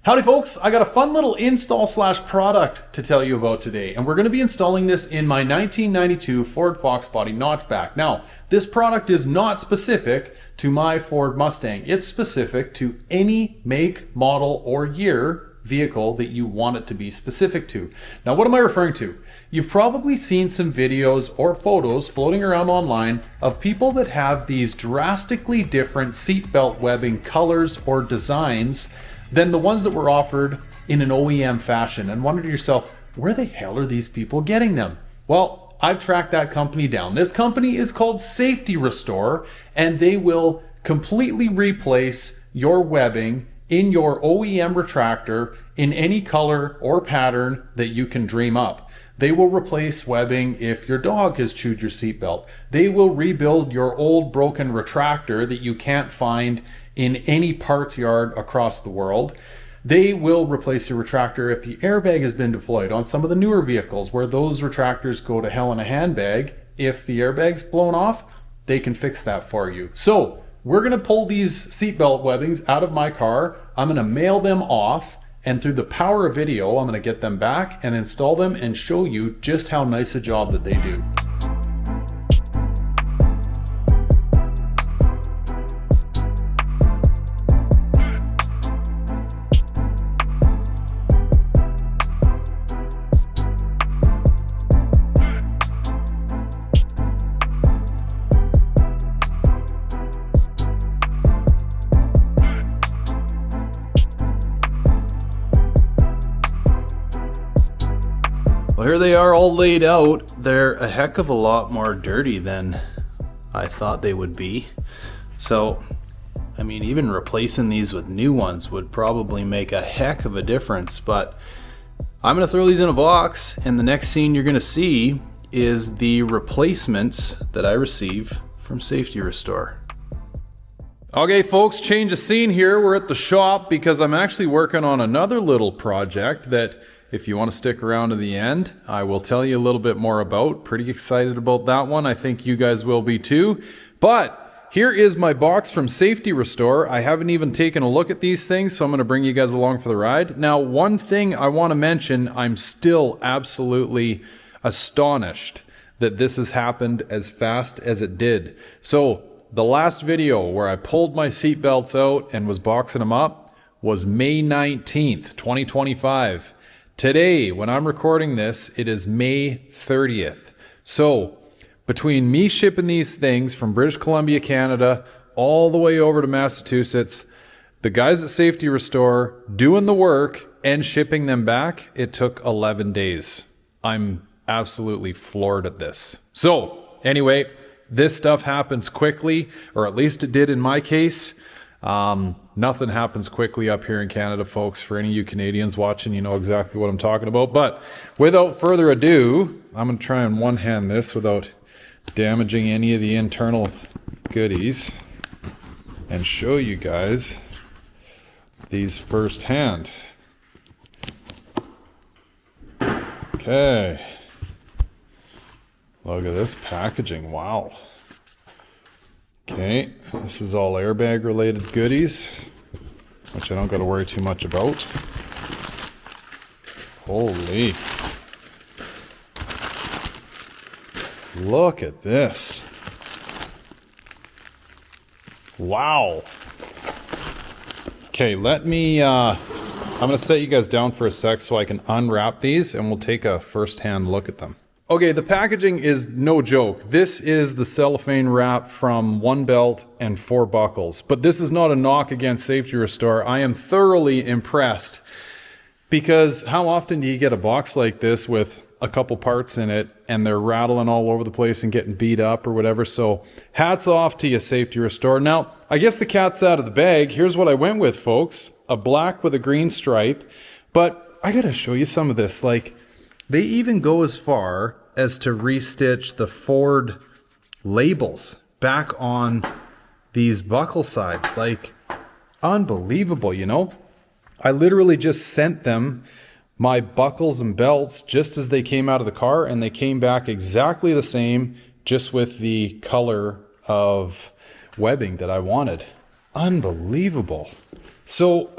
Howdy folks, I got a fun little install slash product to tell you about today, and we're going to be installing this in my 1992 Ford Foxbody notchback. Now, this product is not specific to my Ford Mustang. It's specific to any make, model, or year vehicle that you want it to be specific to. Now, what am I referring to? You've probably seen some videos or photos floating around online of people that have these drastically different seatbelt webbing colors or designs than the ones that were offered in an OEM fashion, and wonder to yourself, where the hell are these people getting them? Well, I've tracked that company down. This company is called Safety Restore, and they will completely replace your webbing in your OEM retractor in any color or pattern that you can dream up. They will replace webbing if your dog has chewed your seatbelt. They will rebuild your old broken retractor that you can't find in any parts yard across the world. They will replace your retractor if the airbag has been deployed on some of the newer vehicles where those retractors go to hell in a handbag. If the airbag's blown off, they can fix that for you. So we're gonna pull these seatbelt webbings out of my car. I'm gonna mail them off, and through the power of video, I'm gonna get them back and install them and show you just how nice a job that they do. Well, here they are all laid out. They're a heck of a lot more dirty than I thought they would be. So, I mean, even replacing these with new ones would probably make a heck of a difference, but I'm gonna throw these in a box, and the next scene you're gonna see is the replacements that I receive from Safety Restore. Okay folks, change of scene here. We're at the shop because I'm actually working on another little project that, if you want to stick around to the end, I will tell you a little bit more about. Pretty excited about that one. I think you guys will be too. But here is my box from Safety Restore. I haven't even taken a look at these things, so I'm going to bring you guys along for the ride. Now, one thing I want to mention, I'm still absolutely astonished that this has happened as fast as it did. So the last video where I pulled my seat belts out and was boxing them up was May 19th, 2025. Today, when I'm recording this, it is May 30th. So, between me shipping these things from British Columbia, Canada, all the way over to Massachusetts, the guys at Safety Restore doing the work and shipping them back, it took 11 days. I'm absolutely floored at this. So, anyway, this stuff happens quickly, or at least it did in my case. Nothing happens quickly up here in Canada, folks. For any of you Canadians watching, you know exactly what I'm talking about. But without further ado, I'm going to try and one-hand this without damaging any of the internal goodies and show you guys these firsthand. Okay. Look at this packaging. Wow. Okay, this is all airbag related goodies, which I don't got to worry too much about. Holy. Look at this. Wow. Okay, let me, I'm going to set you guys down for a sec so I can unwrap these and we'll take a first-hand look at them. Okay, the packaging is no joke. This is the cellophane wrap from 1 belt and 4 buckles. But this is not a knock against Safety Restore. I am thoroughly impressed, because how often do you get a box like this with a couple parts in it and they're rattling all over the place and getting beat up or whatever? So hats off to you, Safety Restore. Now, I guess the cat's out of the bag. Here's what I went with, folks. A black with a green stripe. But I gotta show you some of this. Like, they even go as far as to restitch the Ford labels back on these buckle sides. Like, unbelievable, you know? I literally just sent them my buckles and belts just as they came out of the car, and they came back exactly the same, just with the color of webbing that I wanted. Unbelievable. So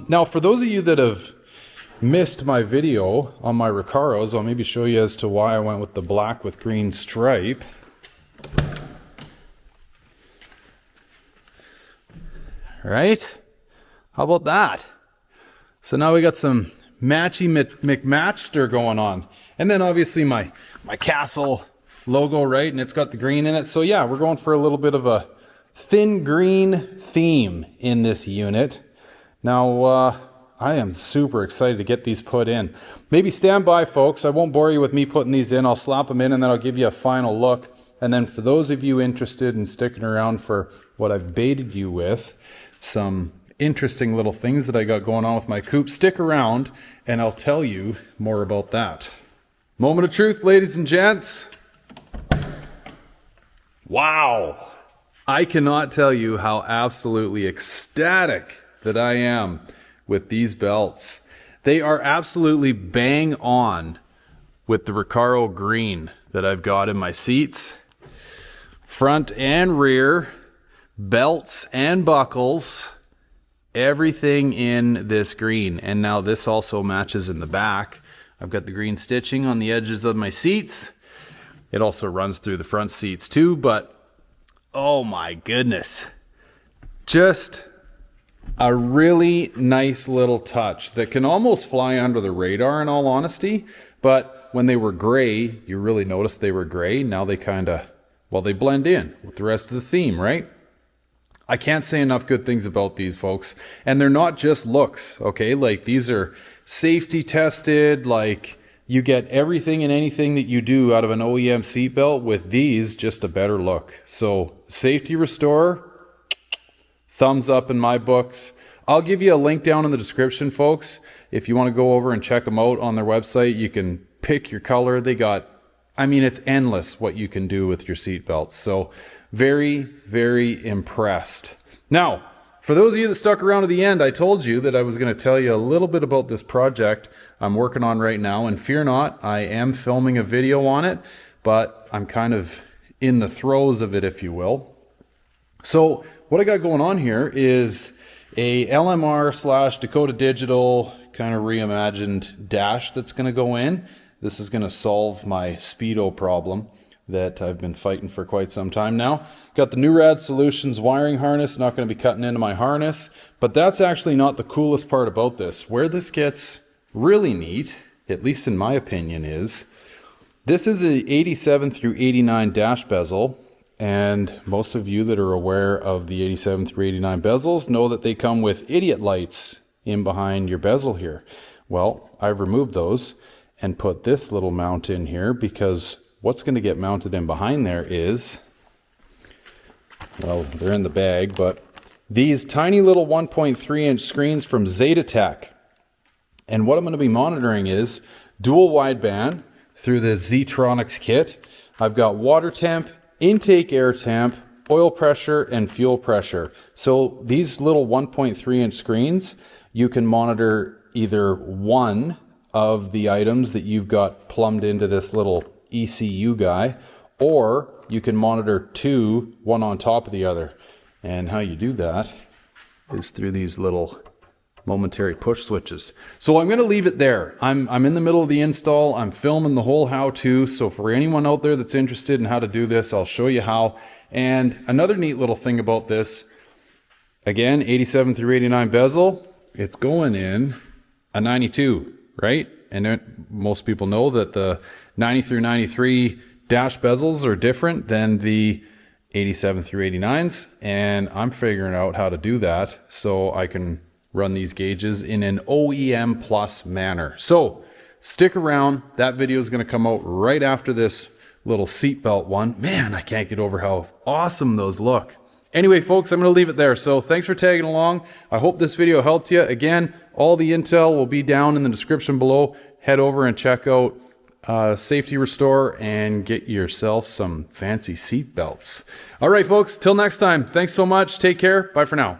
now for those of you that have missed my video on my Recaros, I'll maybe show you as to why I went with the black with green stripe. Right? How about that? So now we got some matchy McMatchster going on. And then obviously my Castle logo, right? And it's got the green in it. So yeah, we're going for a little bit of a thin green theme in this unit. Now, I am super excited to get these put in. Maybe stand by, folks. I won't bore you with me putting these in. I'll slap them in and then I'll give you a final look. And then for those of you interested in sticking around for what I've baited you with, some interesting little things that I got going on with my coupe, stick around and I'll tell you more about that. Moment of truth, ladies and gents. Wow. I cannot tell you how absolutely ecstatic that I am with these belts. They are absolutely bang on with the Recaro green that I've got in my seats. Front and rear, belts and buckles, everything in this green. And now this also matches in the back. I've got the green stitching on the edges of my seats. It also runs through the front seats too, but oh my goodness. Just a really nice little touch that can almost fly under the radar in all honesty. But when they were gray, you really noticed they were gray. Now they kind of, well, they blend in with the rest of the theme, right? I can't say enough good things about these, folks. And they're not just looks, okay? Like, these are safety tested. Like, you get everything and anything that you do out of an OEM seatbelt with these, just a better look. So, safety restorer, thumbs up in my books. I'll give you a link down in the description, folks. If you want to go over and check them out on their website, you can pick your color. They got, I mean, it's endless what you can do with your seatbelts. So very, very impressed. Now, for those of you that stuck around to the end, I told you that I was going to tell you a little bit about this project I'm working on right now. And fear not, I am filming a video on it, but I'm kind of in the throes of it, if you will. So what I got going on here is a LMR / Dakota Digital kind of reimagined dash that's going to go in. This is going to solve my speedo problem that I've been fighting for quite some time now. Got the New Rad Solutions wiring harness, not going to be cutting into my harness, but that's actually not the coolest part about this. Where this gets really neat, at least in my opinion, is this is a 87 through 89 dash bezel. And most of you that are aware of the 87 through 89 bezels know that they come with idiot lights in behind your bezel here. Well, I've removed those and put this little mount in here because what's going to get mounted in behind there is, well, they're in the bag, but these tiny little 1.3 inch screens from Zetatech. And what I'm going to be monitoring is dual wideband through the Z-Tronics kit. I've got water temp, intake air temp, oil pressure, and fuel pressure. So these little 1.3 inch screens, you can monitor either one of the items that you've got plumbed into this little ECU guy, or you can monitor two, one on top of the other. And how you do that is through these little momentary push switches. So I'm going to leave it there. I'm in the middle of the install. I'm filming the whole how-to. So for anyone out there that's interested in how to do this, I'll show you how. And another neat little thing about this, again, 87 through 89 bezel, it's going in a 92, right? And most people know that the 90 through 93 dash bezels are different than the 87 through 89s. And I'm figuring out how to do that so I can run these gauges in an OEM plus manner. So stick around. That video is going to come out right after this little seatbelt one. Man, I can't get over how awesome those look. Anyway, folks, I'm going to leave it there. So thanks for tagging along. I hope this video helped you. Again, all the intel will be down in the description below. Head over and check out Safety Restore and get yourself some fancy seatbelts. All right, folks, till next time. Thanks so much. Take care. Bye for now.